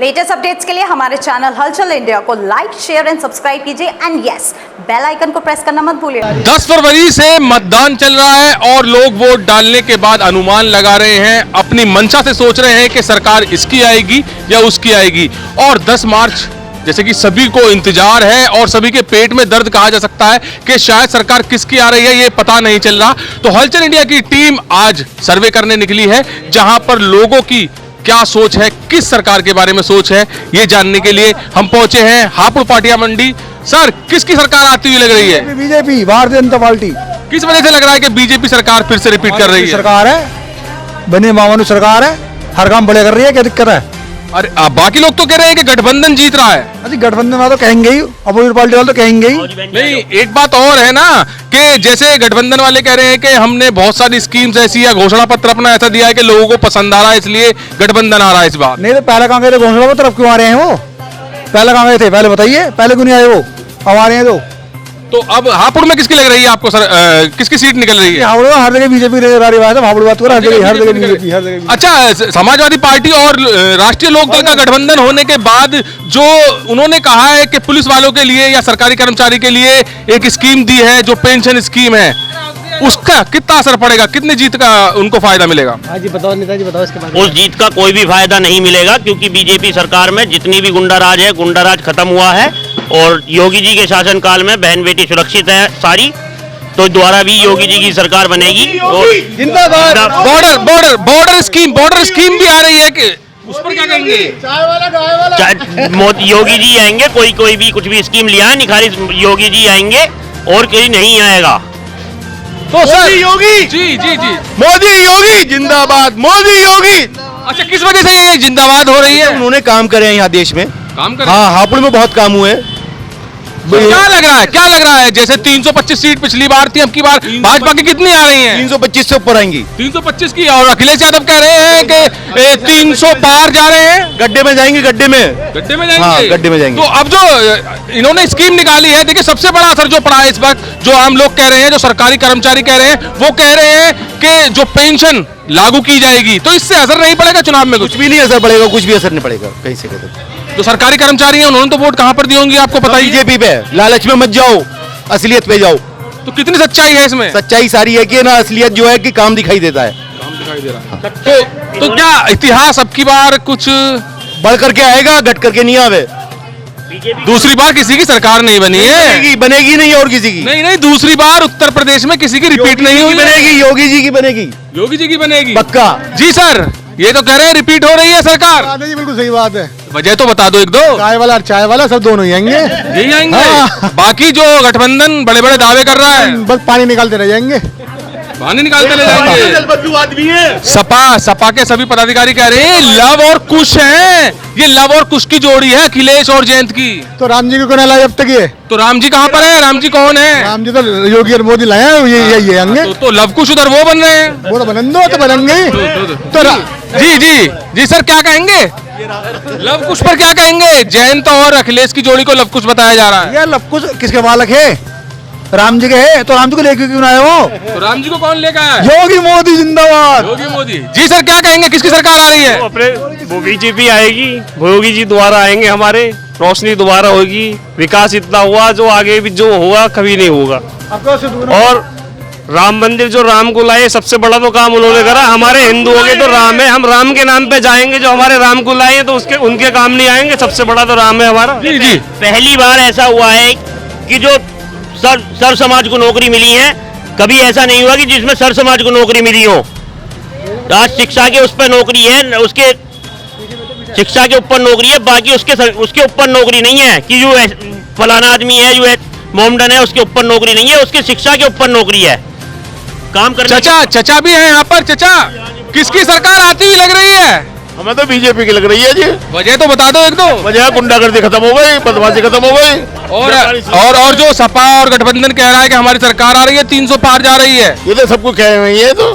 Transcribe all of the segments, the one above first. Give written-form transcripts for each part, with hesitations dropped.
Latest updates के लिए हमारे चैनल हलचल इंडिया को लाइक, शेयर एंड सब्सक्राइब कीजिए एंड यस, बेल आइकन को प्रेस करना मत भूलिए। 10 फरवरी से मतदान चल रहा है और लोग वोट डालने के बाद अनुमान लगा रहे हैं, अपनी मंशा से सोच रहे हैं कि सरकार इसकी आएगी या उसकी आएगी। और 10 मार्च जैसे कि सभी को इंतजार है और सभी के पेट में दर्द कहा जा सकता है कि शायद सरकार किसकी आ रही है ये पता नहीं चल रहा। तो हलचल इंडिया की टीम आज सर्वे करने निकली है, जहां पर लोगों की क्या सोच है, किस सरकार के बारे में सोच है, ये जानने के लिए हम पहुंचे हैं हापुड़ पाटिया मंडी। सर, किसकी सरकार आती हुई लग रही है? BJP, Bharatiya Janata party. किस वजह से लग रहा है कि बीजेपी सरकार फिर से रिपीट कर रही है? सरकार है, बने मामू सरकार है, हर काम बड़े कर रही है, क्या दिक्कत है? अरे बाकी लोग तो कह रहे हैं कि गठबंधन जीत रहा है। अरे गठबंधन वाले तो कहेंगे ही, अपोजिट पार्टी वाले तो कहेंगे ही। नहीं, एक बात और है ना कि जैसे गठबंधन वाले कह रहे हैं कि हमने बहुत सारी स्कीम्स ऐसी या घोषणा पत्र अपना ऐसा दिया है कि लोगों को पसंद आ रहा है, इसलिए गठबंधन आ रहा है इस बार। नहीं तो पहले कहाँ गए थे? घोषणा पत्र अब क्यों आ रहे हैं वो? पहले कहाँ गए थे? पहले बताइए, पहले क्यों नहीं आए वो? अब आ रहे हैं तो अब हापुड़ में किसकी लग रही है आपको सर? किसकी सीट निकल रही है? हापुड़ में हर जगह बीजेपी हापुड़ बात कर, हर जगह बीजेपी, हर जगह। अच्छा, समाजवादी पार्टी और राष्ट्रीय लोकदल का गठबंधन होने के बाद जो उन्होंने कहा है कि पुलिस वालों के लिए या सरकारी कर्मचारी के लिए एक स्कीम दी है जो पेंशन स्कीम है, उसका कितना असर पड़ेगा, कितनी जीत का उनको फायदा मिलेगा? हाँ जी बताओ नेताजी, बताओ इसके बारे में। उस जीत का कोई भी फायदा नहीं मिलेगा, क्योंकि बीजेपी सरकार में जितनी भी गुंडाराज है, गुंडाराज खत्म हुआ है और योगी जी के शासनकाल में बहन बेटी सुरक्षित है सारी, तो दोबारा भी योगी जी की सरकार बनेगी। जिंदाबाद। बॉर्डर स्कीम भी आ रही है कि उस पर क्या कहेंगे? मोदी योगी जी आएंगे, कोई भी कुछ भी स्कीम लिया है नहीं, खाली योगी जी आएंगे और कोई नहीं आएगा। तो सर योगी जी जी जी मोदी योगी जिंदाबाद, मोदी योगी। अच्छा, किस वजह से ये जिंदाबाद हो रही है? उन्होंने काम करे हैं यहाँ देश में, काम कर हाँ हापुड़ में बहुत काम हुए। तो क्या लग रहा है जैसे 325 सीट पिछली बार थी, अब की बार भाजपा की कितनी आ रही हैं? 325 से ऊपर आएंगी। 325 की, और अखिलेश यादव कह रहे हैं कि 300 पार जा रहे हैं। गड्ढे में जाएंगे, गड्ढे में जाएंगे। हाँ, गड्ढे में जाएंगे। तो अब जो इन्होंने स्कीम निकाली है, देखिए सबसे बड़ा असर जो पड़ा है इस वक्त, जो आम लोग कह रहे हैं, जो सरकारी कर्मचारी कह रहे हैं, वो कह रहे हैं कि जो पेंशन लागू की जाएगी तो इससे असर नहीं पड़ेगा चुनाव में? कुछ भी नहीं असर पड़ेगा, कुछ भी असर नहीं पड़ेगा कहीं से कहीं। जो सरकारी कर्मचारी हैं उन्होंने तो वोट कहां पर दी होंगी आपको पता ही? बीजेपी पे, लालच में मत जाओ, असलियत पे जाओ। तो कितनी सच्चाई है इसमें? सच्चाई सारी है कि ना, असलियत जो है कि काम दिखाई देता है। काम दिखाई दे रहा है। तो क्या इतिहास अब की बार कुछ बढ़ करके आएगा, घट करके नहीं आवे। दूसरी बार किसी की सरकार नहीं बनी है? बनेगी नहीं और किसी की नहीं, दूसरी बार उत्तर प्रदेश में किसी की रिपीट नहीं हुई। बनेगी, योगी जी की बनेगी, योगी जी की बनेगी पक्का। जी सर, ये तो कह रहे हैं रिपीट हो रही है सरकार। जी बिल्कुल सही बात है। वजह तो बता दो एक दो। चाय वाला और चाय वाला सब दोनों ही आएंगे। यही आएंगे? हाँ। बाकी जो गठबंधन बड़े बड़े दावे कर रहा है, बस पानी निकालते रह जाएंगे, पानी निकालते ले जाएंगे। आदमी है। सपा के सभी पदाधिकारी कह रहे हैं लव और कुश हैं, ये लव और कुश की जोड़ी है अखिलेश और जयंत की। तो राम जी को कौन लाया अब तक? ये तो राम जी कहाँ पर है? राम जी कौन है? राम जी तो योगी और मोदी लाए हैं, ये आएंगे। तो लव कुश उधर वो बन रहे हैं। वो तो बनन दो, तो बनेंगे। जी सर, क्या कहेंगे लव कुश पर? क्या कहेंगे? जयंत और अखिलेश की जोड़ी को लव कुश बताया जा रहा है। ये लव कुश किसके बालक है? राम जी के है, तो राम जी को लेके क्यों आए वो? तो राम जी को कौन लेकर आया? योगी मोदी जिंदाबाद। योगी मोदी। जी सर, क्या कहेंगे, किसकी सरकार आ रही है? वो बीजेपी आएगी, योगी जी दोबारा आएंगे, हमारे रोशनी दोबारा होगी, विकास इतना हुआ जो आगे भी जो होगा कभी नहीं होगा। और राम मंदिर जो राम को लाए, सबसे बड़ा तो काम उन्होंने करा। हमारे हिंदुओं के तो राम है, हम राम के नाम पे जाएंगे, जो हमारे राम को लाए तो उसके उनके काम नहीं आएंगे, सबसे बड़ा तो राम है हमारा। जी पहली बार ऐसा हुआ है कि जो सर समाज को नौकरी मिली है, कभी ऐसा नहीं हुआ कि जिसमें सर समाज को नौकरी मिली हो। आज शिक्षा के उस पर नौकरी है, उसके शिक्षा के ऊपर नौकरी है, बाकी उसके ऊपर नौकरी नहीं है कि जो फलाना आदमी है जो मोमडन है उसके ऊपर नौकरी नहीं है, उसके शिक्षा के ऊपर नौकरी है। काम करने चचा भी है यहाँ पर। चचा, किसकी सरकार आती हुई लग रही है? हमें तो बीजेपी की लग रही है जी। वजह तो बता दो एक दो। वजह गुंडागर्दी खत्म हो गई, बदमाशी खत्म हो गई। और जो सपा और गठबंधन कह रहा है कि हमारी सरकार आ रही है, 300 पार जा रही है, ये तो सबको कह रहे हैं। ये तो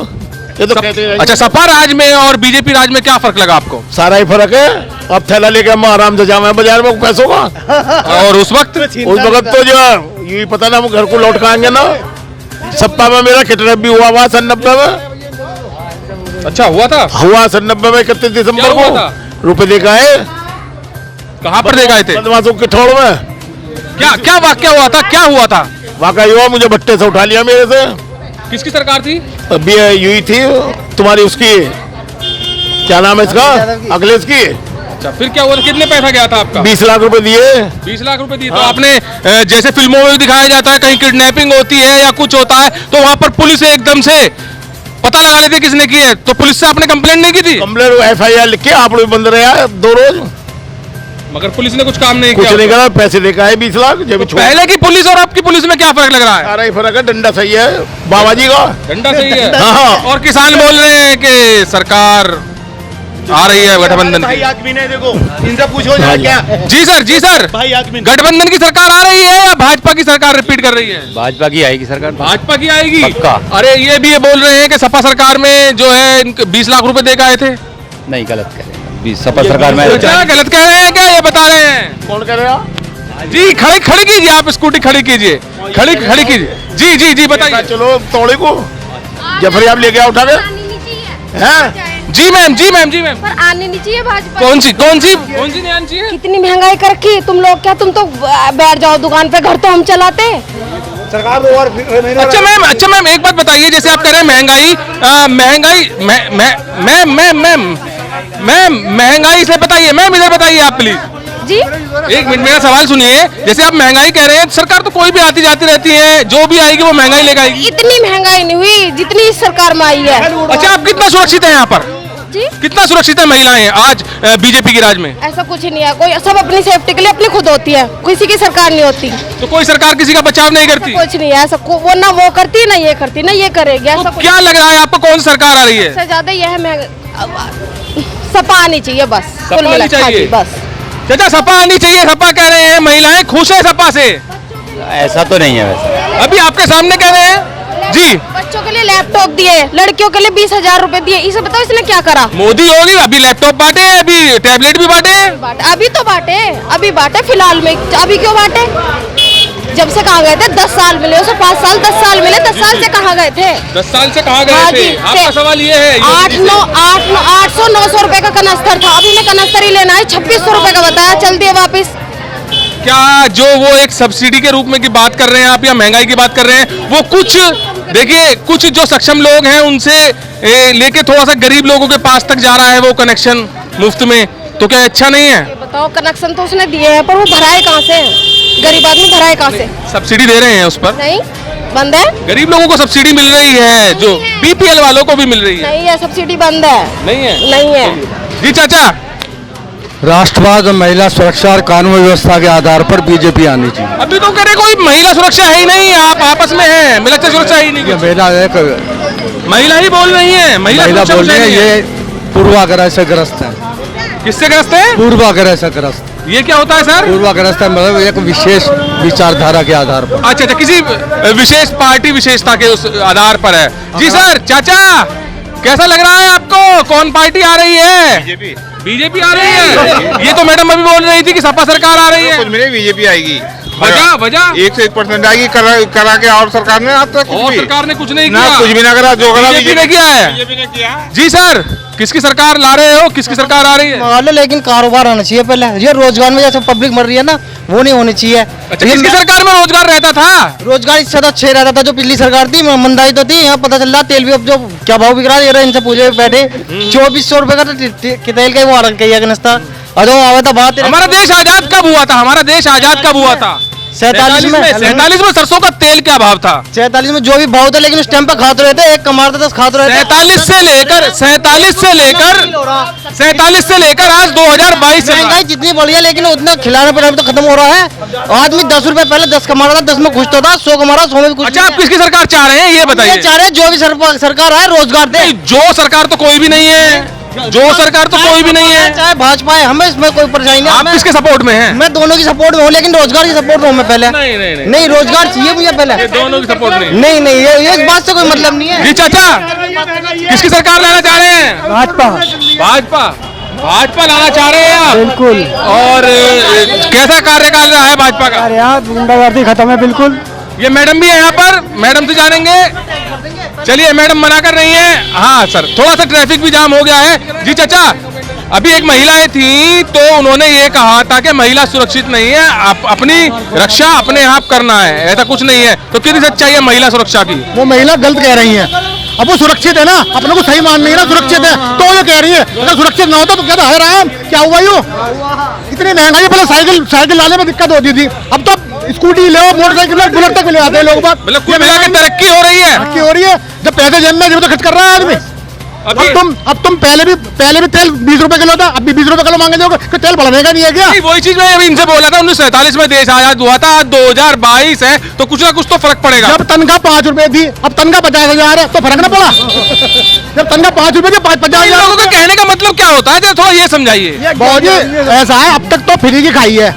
कहते हैं। अच्छा, सपा राज में और बीजेपी राज में क्या फर्क लगा आपको? सारा ही फर्क है। अब थैला लेके हम आराम से जावे बाजार में पैसों का। और उस वक्त तो जो ये पता ना, हम घर को लौट के आएंगे ना। सप्ताह में मेरा किडनैप भी हुआ 90 में। अच्छा, हुआ था? हुआ 90 में 31 दिसंबर को रुपए देखा है। कहाँ पर दे गए थे? बदमाशों के ठोड़ में। क्या क्या वाक्य हुआ था, क्या हुआ था? वाकई हुआ, मुझे भट्टे से उठा लिया मेरे से। किसकी सरकार थी? अभी यूं थी तुम्हारी, उसकी क्या नाम है इसका, अखिलेश की। अच्छा, फिर क्या हुआ था? कितने पैसा गया था आपका? 20 लाख रुपए दिए। 20 लाख रुपए दिए। तो हाँ। आपने जैसे फिल्मों में भी दिखाया जाता है, कहीं किडनैपिंग होती है या कुछ होता है तो वहां पर पुलिस एकदम से पता लगा लेती है किसने की है, तो पुलिस से आपने कंप्लेंट नहीं की थी? कंप्लेन FIR लिख के आप लोग बंद रहे 2 रोज, मगर पुलिस ने कुछ काम नहीं कुछ किया। नहीं करा, पैसे लेकर आए 20 लाख। जब तो पहले की पुलिस और अब की पुलिस में क्या फर्क लग रहा है? सारा ही फर्क है, डंडा सही है बाबा जी का। डंडा सही है। हाँ। और किसान बोल रहे हैं कि सरकार आ रही है गठबंधन की। आदमी ने देखो, इनसे पूछो क्या। जी सर, जी सर, भाई आदमी गठबंधन की सरकार आ रही है या भाजपा की सरकार रिपीट कर रही है? भाजपा की आएगी सरकार। भाजपा की आएगी। पक्का। अरे ये भी ये बोल रहे हैं कि सपा सरकार में जो है 20 लाख रुपए दे के आए थे। नहीं, गलत कह रहे हैं। सपा सरकार में क्या गलत कह रहे हैं, क्या ये बता रहे हैं? कौन कह रहे हो? जी खड़ी खड़ी कीजिए, आप स्कूटी खड़ी कीजिए, खड़ी खड़ी कीजिए। जी जी जी बताइए। चलो तोड़े को जफरी आप लेके आओ, उठा के हैं। जी मैम, जी मैम, जी मैम। पर आने नहीं चाहिए भाजपा। कौन सी नहीं आनी चाहिए? कितनी महंगाई कर रखी तुम लोग, क्या तुम तो बैठ जाओ दुकान पे, घर तो हम चलाते। सरकार 2 और महीने। अच्छा मैम एक बात बताइए, जैसे आप कह रहे हैं महंगाई, महंगाई मैम महंगाई इसलिए बताइए, मैम इधर बताइए आप प्लीज। जी 1 मिनट मेरा सवाल सुनिए। जैसे आप महंगाई कह रहे हैं, सरकार तो कोई भी आती जाती रहती है, जो भी आएगी वो महंगाई लेकर आएगी। इतनी महंगाई नहीं हुई जितनी इस सरकार में आई है। अच्छा, आप कितना सुरक्षित हैं यहाँ पर? जी कितना सुरक्षित है महिलाएं आज बीजेपी की राज में? ऐसा कुछ नहीं है, कोई सब अपनी सेफ्टी के लिए अपनी खुद होती है, किसी की सरकार नहीं होती। तो कोई सरकार किसी का बचाव नहीं करती? कुछ नहीं है ऐसा, वो ना वो करती ना ये करती ना ये करेगी, ऐसा तो कुछ। क्या लग रहा है आपको, कौन सी सरकार आ रही है? सबसे ज्यादा यह सपा आनी चाहिए बस। सपा कुल मिला आनी के, हाँ चाहिए? जी, बस। चाचा सपा आनी चाहिए, सपा कह रहे हैं, महिलाएं खुश है सपा से? ऐसा तो नहीं है वैसे। अभी आपके सामने कह रहे हैं। जी बच्चों के लिए लैपटॉप दिए, लड़कियों के लिए 20,000 रुपए दिए, इसे बताओ इसने क्या करा? मोदी होगी, अभी लैपटॉप बांटे, अभी टैबलेट भी बांटे। अभी तो बांटे, अभी बांटे फिलहाल में, अभी क्यों बांटे? जब से कहाँ गए थे? 10 साल मिले उसे, 5 साल 10 साल मिले, 10 साल से कहाँ गए थे? 10 साल से कहाँ हाँ गए जी, थे? आपका सवाल ये है। 800-900 रुपए का कनस्तर था, अभी मैं कनस्तर ही लेना है, 2600 रुपए का बताया, चल दिए वापिस। क्या जो वो एक सब्सिडी के रूप में की बात कर रहे हैं आप, या महंगाई की बात कर रहे हैं, वो कुछ देखिए, कुछ जो सक्षम लोग हैं उनसे लेके थोड़ा सा गरीब लोगों के पास तक जा रहा है वो कनेक्शन मुफ्त में, तो क्या अच्छा नहीं है? बताओ, कनेक्शन तो उसने दिए हैं पर वो भराए कहाँ से? गरीब आदमी भराए कहाँ से? सब्सिडी दे रहे हैं उस पर? नहीं, बंद है। गरीब लोगों को सब्सिडी मिल रही है, जो BPL वालों को भी मिल रही है। नहीं है, सब्सिडी बंद है। नहीं है? नहीं है। जी चाचा। राष्ट्रवाद और महिला सुरक्षा और कानून व्यवस्था के आधार पर बीजेपी आनी चाहिए। अभी तो कह रहे कोई महिला सुरक्षा है ही नहीं, आप आपस में हैं, मिलकर सुरक्षा ही नहीं। महिला ही बोल रही है, महिला बोल रही है, नहीं है। ये पूर्वाग्रह से ग्रस्त है। किससे ग्रस्त है? पूर्वाग्रह से ग्रस्त। ये क्या होता है सर? पूर्वाग्रह से मतलब एक विशेष विचारधारा के आधार पर। अच्छा अच्छा, किसी विशेष पार्टी विशेषता के उस आधार पर है। जी सर। चाचा कैसा लग रहा है आपको, कौन पार्टी आ रही है? बीजेपी आ रही है। ये तो मैडम अभी बोल रही थी कि सपा सरकार आ रही है। कुछ मिले बीजेपी आएगी। वजह 1 से 1% आएगी, करा के और सरकार ने आज तक और सरकार ने कुछ नहीं ना, किया, कुछ भी ना करा, जो करा बीजेपी ने किया है। बीजेपी ने किया। जी सर, किसकी सरकार ला रहे हो, किसकी सरकार आ रही है? मान लो, लेकिन कारोबार होना चाहिए पहले। ये रोजगार में जैसे पब्लिक मर रही है ना, वो नहीं होनी चाहिए। अच्छा, किसकी सरकार में रोजगार रहता था? रोजगार इससे तो अच्छा रहता था जो पिछली सरकार थी, मंदाई तो थी। यहाँ पता चल रहा तेल भी अब जो क्या भाव बिक रहा है, ये इनसे पूछे बैठे 2400 रुपए का तो तेल का ही वो किया कनस्तर। और जो आवा था बात, हमारा देश आजाद कब हुआ था? हमारा देश आजाद कब हुआ था? 47 में। 47 में सरसों का तेल क्या भाव था? 47 में जो भी भाव था, लेकिन उस टाइम पे खाते रहे थे, एक कमाते 10 खाते रहे थे। 47 से लेकर आज 2022 चल रहा है। महंगाई जितनी बढ़ी है, लेकिन उतना खिलाना पिलाना तो खत्म हो रहा है। आदमी 10 रुपए पहले 10 कमा रहा था, 10 में खुश तो था, 100 कमा रहा, 100 में भी खुश। अच्छा, आप किसकी सरकार चाह रहे हैं ये बताइए? चाह रहे जो भी सरकार है रोजगार दे। जो सरकार तो कोई भी नहीं है, जो सरकार तो कोई भी नहीं है। चाहे भाजपा है, हमें इसमें कोई परेशानी नहीं। आप किसके सपोर्ट में हैं? मैं दोनों की सपोर्ट में हूँ, लेकिन रोजगार की सपोर्ट में हूँ मैं पहले। नहीं, रोजगार चाहिए मुझे पहले। दोनों की सपोर्ट नहीं। नहीं, ये इस बात से कोई मतलब नहीं है। जी चाचा, किसकी सरकार लाना चाह रहे हैं? भाजपा। भाजपा लाना चाह रहे हैं आप? बिल्कुल। और कैसा कार्यकाल रहा है भाजपा का? यहाँ गुंडागर्दी खत्म है बिल्कुल। ये मैडम भी है यहाँ पर, मैडम से जानेंगे। चलिए, मैडम मना कर रही हैं। हाँ सर, थोड़ा सा ट्रैफिक भी जाम हो गया है। जी चाचा, अभी एक महिलाएं थी तो उन्होंने ये कहा था कि महिला सुरक्षित नहीं है, अपनी रक्षा अपने आप करना है, ऐसा कुछ नहीं है। तो कितनी सच्चाई है महिला सुरक्षा की? वो महिला गलत कह रही है। अब वो सुरक्षित है ना, अपने को सही मान रही है ना, सुरक्षित है तो ये कह रही है। अगर सुरक्षित ना होता तो क्या था, है राम क्या हुआ यो? इतनी महंगाई, पहले साइकिल लाने में दिक्कत होती थी, अब तो स्कूटी ले, मोटरसाइकिल ले, बुलेट तक ले आते हैं लोग। बात मतलब कुल मिला के तरक्की हो रही है। तरक्की हो रही है। जब पैसे जेब में जब तो खर्च कर रहा है आदमी। अब तुम पहले भी तेल 20 रुपए किलो था, अब भी 20 रुपए किलो मांगे जाओगे कि तेल बढ़ने का नहीं है क्या? वही चीज मैं अभी इनसे बोला था, 1947 में देश आजाद हुआ था, 2022 है, तो कुछ ना कुछ तो फर्क पड़ेगा। जब तनख्वाह 5 रुपए थी, अब तनख्वाह 50,000 है, तो फर्क ना पड़ा? जब तनख्वाह 5 रुपए थी, 50,000। लोगों का कहने का मतलब क्या होता है, थोड़ा ये समझाइए। बहुत जी ऐसा है, अब तक तो फ्री की खाई है,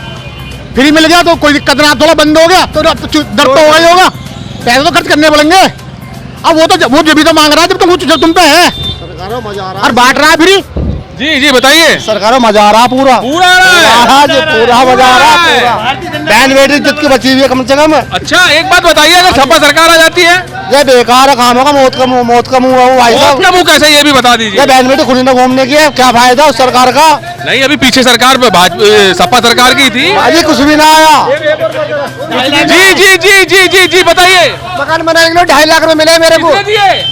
फ्री मिल गया तो कोई दिक्कत ना, थोड़ा बंद हो गया तो दर तो होगा ही होगा, पैसे तो खर्च करने पड़ेंगे। अब वो जब भी तो मांग रहा है जब तुम पे है और बांट रहा है फ्री। जी बताइए। सरकारों मजा आ रहा पूरा पूरा आ रहा है, पूरा मजा आ रहा है। बैन बेटी इज्जत की बची हुई है कम से कम। अच्छा एक बात बताइए, अगर सपा सरकार आ जाती है? ये बेकार काम होगा, मौत का मुंह भाई साहब। मुंह कैसे, ये भी बता दीजिए। बैन बेटी खुद ने घूमने की है, क्या फायदा उस सरकार का? नहीं, अभी पीछे सरकार सपा सरकार की थी, अभी कुछ भी ना आया। जी बताइए। मकान बनाने के लिए 2.5 लाख रुपए मिले मेरे को,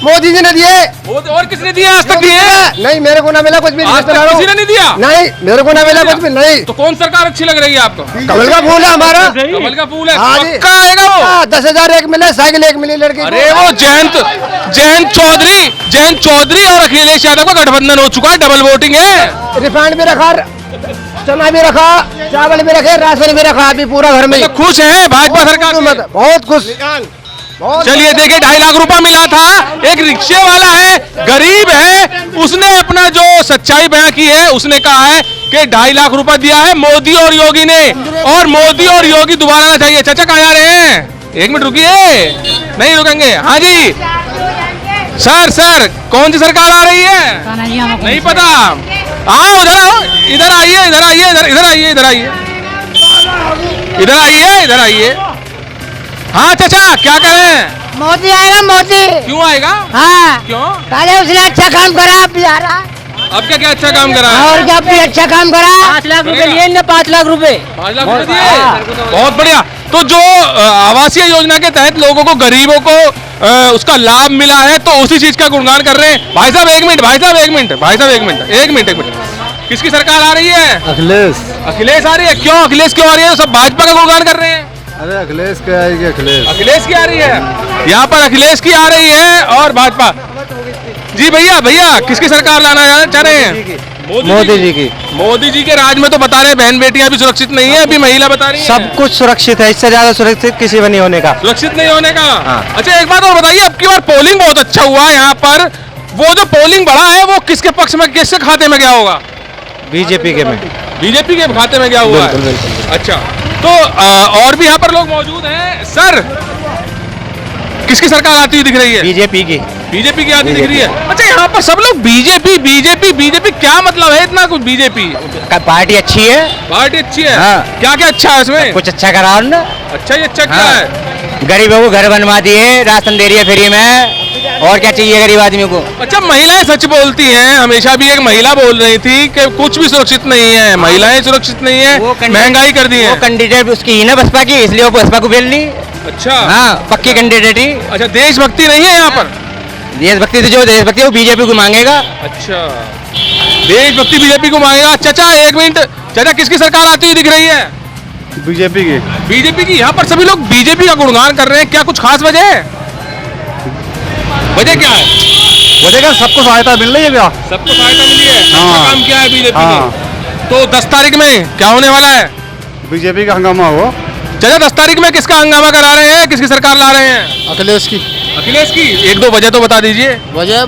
मोदी जी ने दिए। और किसने दिया? आज तक दिए? नहीं, मेरे को ना मिला कुछ भी। किसी ने नहीं दिया? नहीं, मेरे को ना मिला कुछ भी नहीं। तो कौन सरकार अच्छी लग रही है आपको? कमल का फूल है हमारा, कमल का फूल है, हाँ जी। पक्का आएगा वो। 10,000 एक मिले, साइकिल एक मिली लड़की। अरे वो जयंत चौधरी और अखिलेश यादव का गठबंधन हो चुका है, डबल वोटिंग है। रिफाइंड भी रखा, चना भी रखा, चावल भी रखे, राशन भी रखा, अभी पूरा घर में। तो खुश है भाजपा सरकार से? बहुत खुश। चलिए देखिए, 2.5 लाख रुपया मिला था, एक रिक्शे वाला है, गरीब है, उसने अपना जो सच्चाई बयां की है, उसने कहा है कि 2.5 लाख रुपया दिया है मोदी और योगी ने, और मोदी और योगी दोबारा आना चाहिए। चाचा कहाँ जा रहे हैं? 1 मिनट रुकिए, नहीं रुकेंगे। हाँ जी सर कौन सी सरकार आ रही है? नहीं पता। आओ इधर आइए। हाँ चाचा क्या करें? मोदी आएगा, मोदी। क्यों आएगा? हाँ, क्यों? पहले उसने अच्छा काम करा, अब भी आ रहा। अब क्या अच्छा काम करा है? और क्या भी अच्छा काम करा। 5 लाख रुपए लिए ना, 5 लाख रुपए। 5 लाख रुपए दिए, बहुत बढ़िया। तो जो आवासीय योजना के तहत लोगों को, गरीबों को उसका लाभ मिला है, तो उसी चीज का गुणगान कर रहे हैं। भाई साहब एक मिनट। किसकी सरकार आ रही है? अखिलेश आ रही है। क्यों अखिलेश क्यों आ रही है? सब भाजपा का गुणगान कर रहे हैं। अरे अखिलेश क्या आएगी? अखिलेश की आ रही है, यहाँ पर अखिलेश की आ रही है और भाजपा। जी भैया किसकी सरकार लाना चाह रहे हैं? मोदी जी के राज में तो बता रहे हैं बहन बेटियां भी सुरक्षित नहीं है, अभी महिला बता रही है सब कुछ सुरक्षित है, इससे ज्यादा सुरक्षित किसी में नहीं होने का। सुरक्षित नहीं होने का। हाँ। अच्छा एक बात और बताइए, अब की बार पोलिंग बहुत अच्छा हुआ है यहाँ पर, वो जो पोलिंग बढ़ा है वो किसके पक्ष में, किसके खाते में गया होगा? बीजेपी के खाते में गया हुआ है। अच्छा तो और भी यहाँ पर लोग मौजूद हैं। सर किसकी सरकार आती हुई दिख रही है? बीजेपी की आती दिख रही है। अच्छा यहाँ पर सब लोग बीजेपी क्या मतलब है इतना कुछ? बीजेपी पार्टी अच्छी है। हाँ। क्या अच्छा है इसमें? कुछ अच्छा करा ना। अच्छा क्या है? गरीबों को घर बनवा दिए, राशन दे रही है फ्री में, और क्या चाहिए गरीब आदमी को? अच्छा महिलाएं सच बोलती हैं, हमेशा भी एक महिला बोल रही थी कि कुछ भी सुरक्षित नहीं है, महिलाएं सुरक्षित नहीं है, महंगाई कर दी है। वो कैंडिडेट उसकी ही ना बसपा की, इसलिए वो बसपा को बेल ली। अच्छा हाँ, पक्की कैंडिडेट ही। अच्छा देशभक्ति नहीं है यहाँ पर? देशभक्ति तो जो देशभक्ति वो बीजेपी को मांगेगा। अच्छा देशभक्ति बीजेपी को मांगेगा। चाचा एक मिनट, चाचा किसकी सरकार आती हुई दिख रही है? बीजेपी की। यहाँ पर सभी लोग बीजेपी का गुणगान कर रहे हैं, क्या कुछ खास वजह है? वजह क्या है? वजह क्या, सबको सहायता मिल रही है क्या? सबको सहायता मिली है। अच्छा काम किया है बीजेपी ने। तो 10 तारीख में क्या होने वाला है? बीजेपी का हंगामा हो। चाचा 10 तारीख में किसका हंगामा करा रहे हैं, किसकी सरकार ला रहे हैं? अखिलेश की। 1-2 वजह तो बता दीजिए। वजह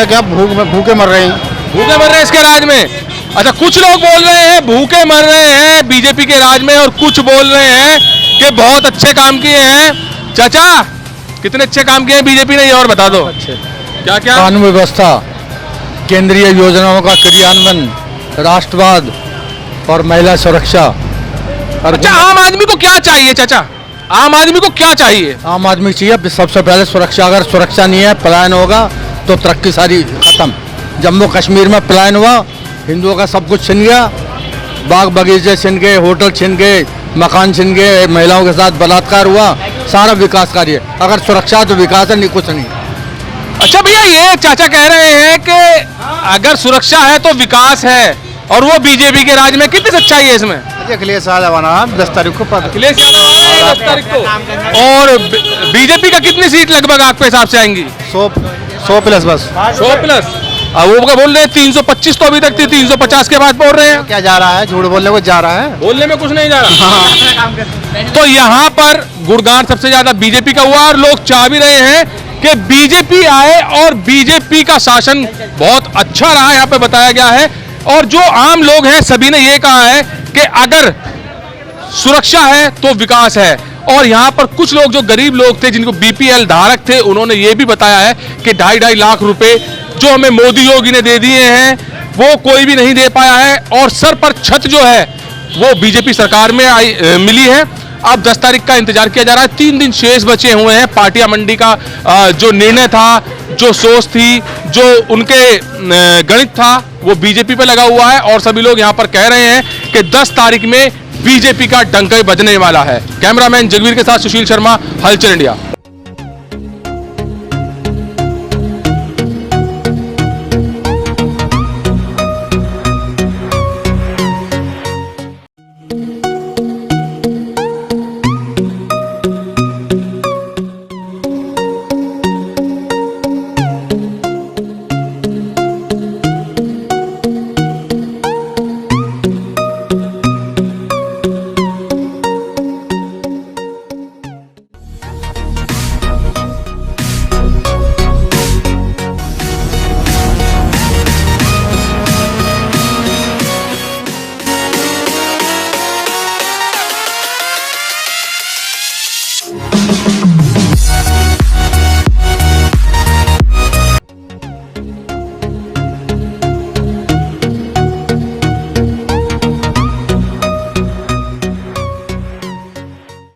क्या, भूखे मर रहे हैं इसके राज में। अच्छा कुछ लोग बोल रहे हैं भूखे मर रहे हैं बीजेपी के राज में, और कुछ बोल रहे हैं कि बहुत अच्छे काम किए हैं। चाचा कितने अच्छे काम किए हैं बीजेपी ने, ये और बता दो। क्या कानून व्यवस्था, केंद्रीय योजनाओं का क्रियान्वयन, राष्ट्रवाद और महिला सुरक्षा। अच्छा आम आदमी को क्या चाहिए चाचा? आम आदमी को क्या चाहिए? आम आदमी चाहिए सबसे पहले सुरक्षा। अगर सुरक्षा नहीं है, पलायन होगा तो तरक्की सारी खत्म। जम्मू कश्मीर में पलायन हुआ हिंदुओं का सब कुछ छिन गया, बाग बगीचे छिन गए, होटल छिन गए, मकान छिन गए, महिलाओं के साथ बलात्कार हुआ, सारा विकास कार्य। अगर सुरक्षा तो विकास है, नहीं कुछ नहीं। अच्छा भैया, ये चाचा कह रहे हैं कि अगर सुरक्षा है तो विकास है, और वो बीजेपी के राज में कितनी सच्चाई है इसमें? अखिलेश यादव आना 10 तारीख को अखिलेश यादव 10 तारीख को। और बीजेपी का कितनी सीट लगभग आपके हिसाब से आएंगी? 100 प्लस बस। 100 प्लस। अब वो क्या बोल रहे हैं 325 तो अभी तक थी, 350 के बाद बोल रहे हैं। क्या जा रहा है, झूठ बोलने को जा रहा है, बोलने में कुछ नहीं जा रहा। तो यहाँ पर गुणगान सबसे ज्यादा बीजेपी का हुआ, और लोग चाह भी रहे हैं कि बीजेपी आए, और बीजेपी का शासन बहुत अच्छा रहा यहाँ पे बताया गया है। और जो आम लोग हैं सभी ने ये कहा है कि अगर सुरक्षा है तो विकास है। और यहाँ पर कुछ लोग जो गरीब लोग थे, जिनको बीपीएल धारक थे, उन्होंने ये भी बताया है कि 2.5 लाख रुपए जो हमें मोदी योगी ने दे दिए हैं वो कोई भी नहीं दे पाया है, और सर पर छत जो है वो बीजेपी सरकार में मिली है। अब 10 तारीख का इंतजार किया जा रहा है। 3 दिन शेष बचे हुए हैं। पाटिया मंडी का जो निर्णय था, जो सोच थी, जो उनके गणित था, वो बीजेपी पे लगा हुआ है, और सभी लोग यहाँ पर कह रहे हैं कि 10 तारीख में बीजेपी का डंका बजने वाला है। कैमरामैन जगवीर के साथ सुशील शर्मा, हलचल इंडिया।